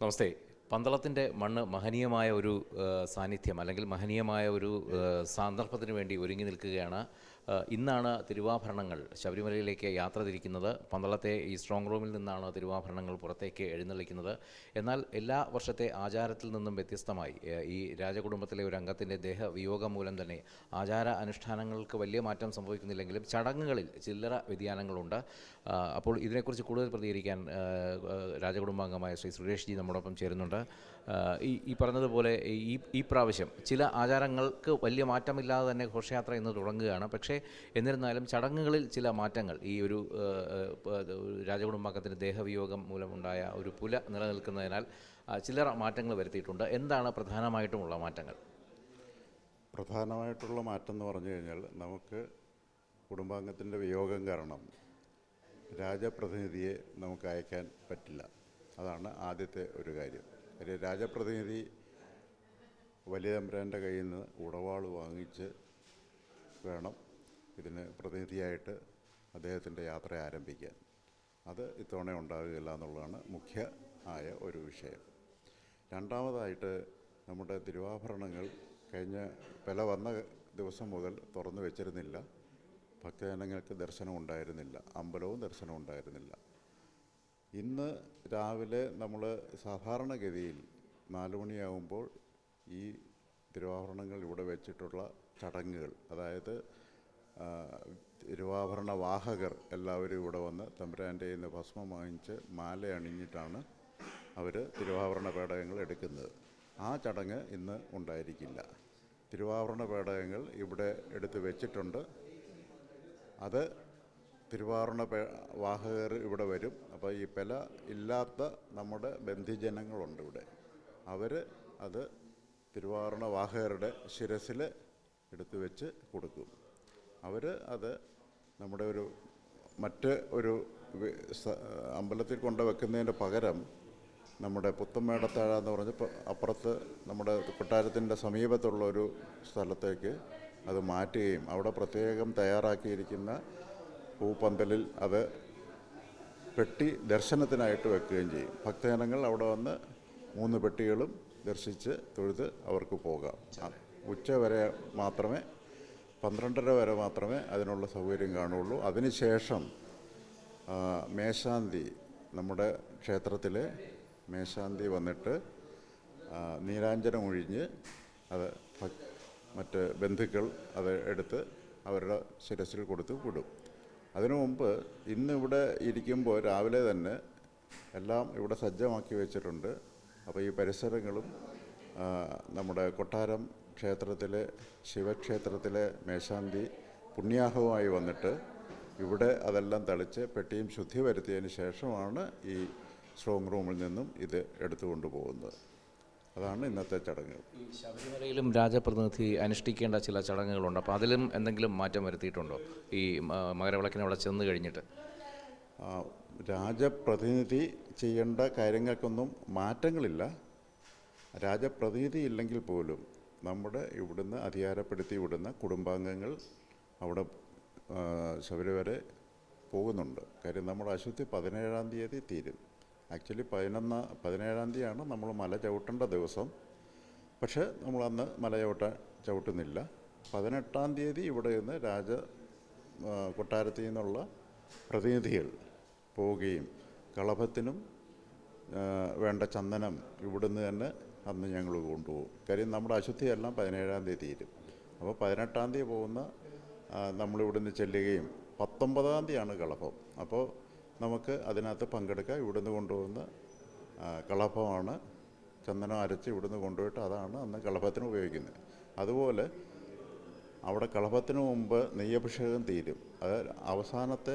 നമസ്തേ. പന്തളത്തിൻ്റെ മണ്ണ് മഹനീയമായ ഒരു സാന്നിധ്യം അല്ലെങ്കിൽ മഹനീയമായ ഒരു സന്ദർഭത്തിന് വേണ്ടി ഒരുങ്ങി നിൽക്കുകയാണ്. ഇന്നാണ് തിരുവാഭരണങ്ങൾ ശബരിമലയിലേക്ക് യാത്ര തിരിക്കുന്നത്. പന്തളത്തെ ഈ സ്ട്രോങ് റൂമിൽ നിന്നാണ് തിരുവാഭരണങ്ങൾ പുറത്തേക്ക് എഴുന്നള്ളിക്കുന്നത്. എന്നാൽ എല്ലാ വർഷത്തെ ആചാരത്തിൽ നിന്നും വ്യത്യസ്തമായി ഈ രാജകുടുംബത്തിലെ ഒരു അംഗത്തിൻ്റെ ദേഹവിയോഗം മൂലം തന്നെ ആചാര അനുഷ്ഠാനങ്ങൾക്ക് വലിയ മാറ്റം സംഭവിക്കുന്നില്ലെങ്കിലും ചടങ്ങുകളിൽ ചില്ലറ വ്യതിയാനങ്ങളുണ്ട്. അപ്പോൾ ഇതിനെക്കുറിച്ച് കൂടുതൽ പ്രതികരിക്കാൻ രാജകുടുംബാംഗമായ ശ്രീ സുരേഷ് ജി നമ്മോടൊപ്പം ചേരുന്നുണ്ട്. ഈ പറഞ്ഞതുപോലെ ഈ പ്രാവശ്യം ചില ആചാരങ്ങൾക്ക് വലിയ മാറ്റമില്ലാതെ തന്നെ ഘോഷയാത്ര ഇന്ന് തുടങ്ങുകയാണ്. പക്ഷേ എന്നിരുന്നാലും ചടങ്ങുകളിൽ ചില മാറ്റങ്ങൾ ഈ ഒരു രാജകുടുംബാംഗത്തിൻ്റെ ദേഹവിയോഗം മൂലമുണ്ടായ ഒരു പുല നിലനിൽക്കുന്നതിനാൽ ചില്ലറ മാറ്റങ്ങൾ വരുത്തിയിട്ടുണ്ട്. എന്താണ് പ്രധാനമായിട്ടുമുള്ള മാറ്റങ്ങൾ? പ്രധാനമായിട്ടുള്ള മാറ്റം എന്ന് പറഞ്ഞു കഴിഞ്ഞാൽ, നമുക്ക് കുടുംബാംഗത്തിൻ്റെ വിയോഗം കാരണം രാജപ്രതിനിധിയെ നമുക്ക് അയക്കാൻ പറ്റില്ല. അതാണ് ആദ്യത്തെ ഒരു കാര്യം. രാജപ്രതിനിധി വലിയ തമ്പുരാൻ്റെ കയ്യിൽ നിന്ന് ഉടവാൾ വാങ്ങിച്ച് വേണം ഇതിന് പ്രതിനിധിയായിട്ട് അദ്ദേഹത്തിൻ്റെ യാത്ര ആരംഭിക്കാൻ. അത് ഇത്തവണ ഉണ്ടാകുകയില്ല എന്നുള്ളതാണ് മുഖ്യ ആയ ഒരു വിഷയം. രണ്ടാമതായിട്ട്, നമ്മുടെ തിരുവാഭരണങ്ങൾ കഴിഞ്ഞ വില വന്ന ദിവസം മുതൽ തുറന്നു വെച്ചിരുന്നില്ല. ഭക്തജനങ്ങൾക്ക് ദർശനം ഉണ്ടായിരുന്നില്ല, അമ്പലവും ദർശനം ഉണ്ടായിരുന്നില്ല. ഇന്ന് രാവിലെ നമ്മൾ സാധാരണഗതിയിൽ 4 മണിയാകുമ്പോൾ ഈ തിരുവാഭരണങ്ങൾ ഇവിടെ വെച്ചിട്ടുള്ള ചടങ്ങുകൾ, അതായത് തിരുവാഭരണ വാഹകർ എല്ലാവരും ഇവിടെ വന്ന് തമ്പുരാൻ്റെ കയ്യിൽ നിന്ന് ഭസ്മം വാങ്ങിച്ച് മാല അണിഞ്ഞിട്ടാണ് അവർ തിരുവാഭരണ പേടകങ്ങൾ എടുക്കുന്നത്. ആ ചടങ്ങ് ഇന്ന് ഉണ്ടായിരിക്കില്ല. തിരുവാഭരണ പേടകങ്ങൾ ഇവിടെ എടുത്ത് വെച്ചിട്ടുണ്ട്. അത് തിരുവാഭരണ വാഹകർ ഇവിടെ വരും. അപ്പോൾ ഈ പെല ഇല്ലാത്ത നമ്മുടെ ബന്ധുജനങ്ങളുണ്ട് ഇവിടെ. അവർ അത് തിരുവാഭരണ വാഹകരുടെ ശിരസിൽ എടുത്തു വെച്ച് കൊടുക്കും. അവർ അത് നമ്മുടെ മറ്റ് ഒരു അമ്പലത്തിൽ കൊണ്ട് വെക്കുന്നതിൻ്റെ പകരം നമ്മുടെ പുത്തമ്മേടത്താഴ എന്ന് പറഞ്ഞ് അപ്പുറത്ത് നമ്മുടെ കൊട്ടാരത്തിൻ്റെ സമീപത്തുള്ള ഒരു സ്ഥലത്തേക്ക് അത് മാറ്റുകയും അവിടെ പ്രത്യേകം തയ്യാറാക്കിയിരിക്കുന്ന പൂപ്പന്തലിൽ അത് പെട്ടി ദർശനത്തിനായിട്ട് വെക്കുകയും ചെയ്യും. ഭക്തജനങ്ങൾ അവിടെ വന്ന് 3 പെട്ടികളും ദർശിച്ച് തൊഴുത് അവർക്ക് പോകാം. ഉച്ച വരെ മാത്രമേ, 12:30 വരെ മാത്രമേ അതിനുള്ള സൗകര്യം കാണുള്ളൂ. അതിനുശേഷം മേശാന്തി, നമ്മുടെ ക്ഷേത്രത്തിലെ മേശാന്തി വന്നിട്ട് നീരാഞ്ജനം ഒഴിഞ്ഞ് അത് മറ്റ് ബന്ധുക്കൾ അത് എടുത്ത് അവരുടെ ശിരസിൽ കൊടുത്ത് വിടും. അതിനു മുമ്പ് ഇന്നിവിടെ ഇരിക്കുമ്പോൾ രാവിലെ തന്നെ എല്ലാം ഇവിടെ സജ്ജമാക്കി വെച്ചിട്ടുണ്ട്. അപ്പോൾ ഈ പരിസരങ്ങളും നമ്മുടെ കൊട്ടാരം ക്ഷേത്രത്തിലെ ശിവക്ഷേത്രത്തിലെ മേശാന്തി പുണ്യാഹവുമായി വന്നിട്ട് ഇവിടെ അതെല്ലാം തളിച്ച് പെട്ടിയും ശുദ്ധി വരുത്തിയതിന് ശേഷമാണ് ഈ സ്ട്രോങ് റൂമിൽ നിന്നും ഇത് എടുത്തുകൊണ്ട് പോകുന്നത്. അതാണ് ഇന്നത്തെ ചടങ്ങുകൾ. ഈ ശബരിമലയിലും രാജപ്രതിനിധി അനുഷ്ഠിക്കേണ്ട ചില ചടങ്ങുകളുണ്ട്. അപ്പോൾ അതിലും എന്തെങ്കിലും മാറ്റം വരുത്തിയിട്ടുണ്ടോ ഈ മകരവിളക്കിന് അവിടെ ചെന്ന് കഴിഞ്ഞിട്ട്? രാജപ്രതിനിധി ചെയ്യേണ്ട കാര്യങ്ങൾക്കൊന്നും മാറ്റങ്ങളില്ല. രാജപ്രതിനിധി ഇല്ലെങ്കിൽ പോലും നമ്മുടെ ഇവിടുന്ന് അധികാരപ്പെടുത്തി വിടുന്ന കുടുംബാംഗങ്ങൾ അവിടെ ശബരിമല പോകുന്നുണ്ട്. കാര്യം നമ്മുടെ അശ്വതി 17-ാം തീയതി തീരും. ആക്ച്വലി 17-ാം തീയതിയാണ് നമ്മൾ മല ചവിട്ടേണ്ട ദിവസം. പക്ഷേ നമ്മളന്ന് മല ചവിട്ടുന്നില്ല. 18-ാം തീയതി ഇവിടെ നിന്ന് കൊട്ടാരത്തിൽ നിന്നുള്ള പ്രതിനിധികൾ പോവുകയും കളഭത്തിനും വേണ്ട ചന്ദനം ഇവിടുന്ന് തന്നെ അന്ന് ഞങ്ങൾ കൊണ്ടുപോകും. കാര്യം നമ്മുടെ അശുദ്ധിയെല്ലാം 17-ാം തീയതി തീരും. അപ്പോൾ 18-ാം തീയതി പോകുന്ന നമ്മളിവിടുന്ന് ചെല്ലുകയും 19-ാം തീയതിയാണ് കളഭം. അപ്പോൾ നമുക്ക് അതിനകത്ത് പങ്കെടുക്കാം. ഇവിടുന്ന് കൊണ്ടുപോകുന്ന കളഭമാണ് ചന്ദനം അരച്ച് ഇവിടുന്ന് കൊണ്ടുപോയിട്ട് അതാണ് അന്ന് കളഭത്തിന് ഉപയോഗിക്കുന്നത്. അതുപോലെ അവിടെ കളഭത്തിന് മുമ്പ് നെയ്യഭിഷേകം തീരും. അത്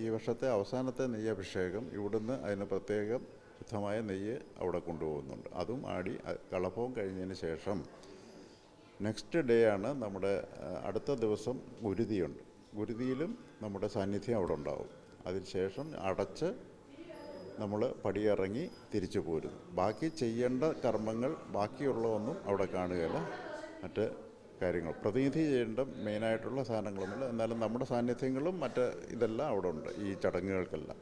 ഈ വർഷത്തെ അവസാനത്തെ നെയ്യഭിഷേകം ഇവിടുന്ന് അതിന് പ്രത്യേകം ശുദ്ധമായ നെയ്യ് അവിടെ കൊണ്ടുപോകുന്നുണ്ട്. അതും ആടി കളഭവും കഴിഞ്ഞതിന് ശേഷം നെക്സ്റ്റ് ഡേ ആണ് നമ്മുടെ അടുത്ത ദിവസം ഗുരുതിയുണ്ട്. ഗുരുതിയിലും നമ്മുടെ സാന്നിധ്യം അവിടെ ഉണ്ടാവും. അതിനുശേഷം അടച്ച് നമ്മൾ പടിയിറങ്ങി തിരിച്ചു പോരുന്നു. ബാക്കി ചെയ്യേണ്ട കർമ്മങ്ങൾ ബാക്കിയുള്ളതൊന്നും അവിടെ കാണുകയില്ല. മറ്റ് കാര്യങ്ങൾ പ്രതിനിധി ചെയ്യേണ്ട മെയിനായിട്ടുള്ള സാധനങ്ങളൊന്നുമില്ല. എന്നാലും നമ്മുടെ സാന്നിധ്യങ്ങളും ഇതെല്ലാം അവിടെ ഉണ്ട് ഈ ചടങ്ങുകൾക്കെല്ലാം.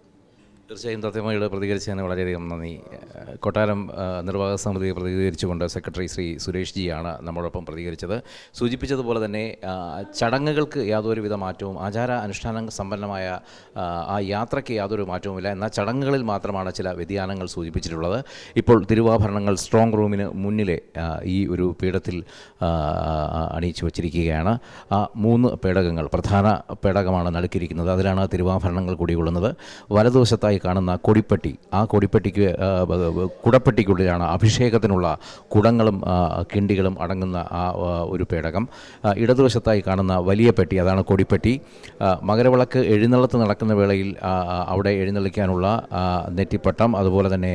തീർച്ചയായും തത്വമയോട് പ്രതികരിച്ചതിന് വളരെയധികം നന്ദി. കൊട്ടാരം നിർവാഹക സമിതിയെ പ്രതികരിച്ചുകൊണ്ട് സെക്രട്ടറി ശ്രീ സുരേഷ് ജിയാണ് നമ്മോടൊപ്പം പ്രതികരിച്ചത്. സൂചിപ്പിച്ചതുപോലെ തന്നെ ചടങ്ങുകൾക്ക് യാതൊരുവിധ മാറ്റവും, ആചാര അനുഷ്ഠാന സമ്പന്നമായ ആ യാത്രയ്ക്ക് യാതൊരു മാറ്റവുമില്ല. എന്നാൽ ചടങ്ങുകളിൽ മാത്രമാണ് ചില വ്യതിയാനങ്ങൾ സൂചിപ്പിച്ചിട്ടുള്ളത്. ഇപ്പോൾ തിരുവാഭരണങ്ങൾ സ്ട്രോങ് റൂമിന് മുന്നിലെ ഈ ഒരു പീഠത്തിൽ അണിയിച്ചു വച്ചിരിക്കുകയാണ്. ആ 3 പേടകങ്ങൾ, പ്രധാന പേടകമാണ് നടുക്കിയിരിക്കുന്നത്. അതിലാണ് തിരുവാഭരണങ്ങൾ കുടികൊള്ളുന്നത്. വലതുവശത്തായി കാണുന്ന കൊടിപ്പെട്ടി, ആ കൊടിപ്പെട്ടിക്ക് കുടപ്പെട്ടിക്കുള്ളിലാണ് അഭിഷേകത്തിനുള്ള കുടങ്ങളും കിണ്ടികളും അടങ്ങുന്ന ആ ഒരു പേടകം. ഇടതുവശത്തായി കാണുന്ന വലിയ പെട്ടി, അതാണ് കൊടിപ്പെട്ടി. മകരവിളക്ക് എഴുന്നള്ളത്ത് നടക്കുന്ന വേളയിൽ അവിടെ എഴുന്നള്ളിക്കാനുള്ള നെറ്റിപ്പട്ടം, അതുപോലെ തന്നെ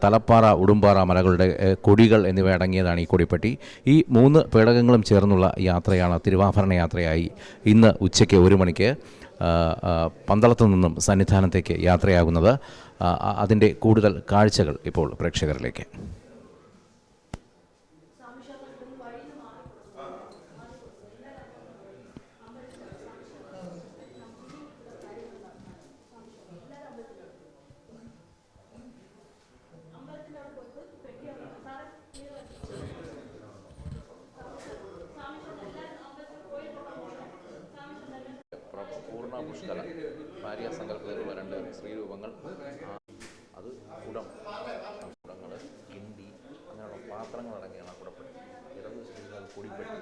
തലപ്പാറ, ഉടുമ്പാറ മലകളുടെ കൊടികൾ എന്നിവ അടങ്ങിയതാണ് ഈ കൊടിപ്പെട്ടി. ഈ 3 പേടകങ്ങളും ചേർന്നുള്ള യാത്രയാണ് തിരുവാഭരണ യാത്രയായി ഇന്ന് ഉച്ചയ്ക്ക് 1 മണിക്ക് പന്തളത്തു നിന്നും സന്നിധാനത്തേക്ക് യാത്രയാകുന്നത്. അതിൻ്റെ കൂടുതൽ കാഴ്ചകൾ ഇപ്പോൾ പ്രേക്ഷകരിലേക്ക്. പൂർണ്ണ പുഷ്കല ഭാര്യാസങ്കല്പത്തിലുള്ള 2 സ്ത്രീരൂപങ്ങൾ, അത് കുടങ്ങൾ, കിണ്ടി, അങ്ങനെയുള്ള പാത്രങ്ങളടങ്ങിയാണ് കുടപ്പെട്ടി. ഇടതുവശത്തിരുന്നത് കൊടിപ്പെട്ടി,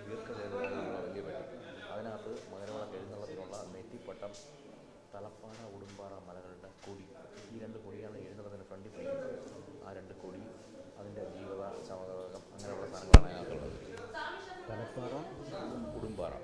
ദീർഘചതുരമുള്ള വലിയ പെട്ടി. അതിനകത്ത് മകരവിളക്ക് എഴുന്നള്ളത്തിനുള്ള നെറ്റിപ്പട്ടം, തലപ്പാറ, ഉടുമ്പാറ മലകളുടെ കൊടി. ഈ 2 കൊടിയാണ് എഴുന്നള്ളത്തിന് ഫ്രണ്ടിൽ പിടിക്കുന്നത്. ആ 2 കൊടി, അതിൻ്റെ ജീവത, ചമതകം, അങ്ങനെയുള്ള സാധനങ്ങളാണ് അതിനകത്തുള്ളത്. തലപ്പാറ, ഉടുമ്പാറ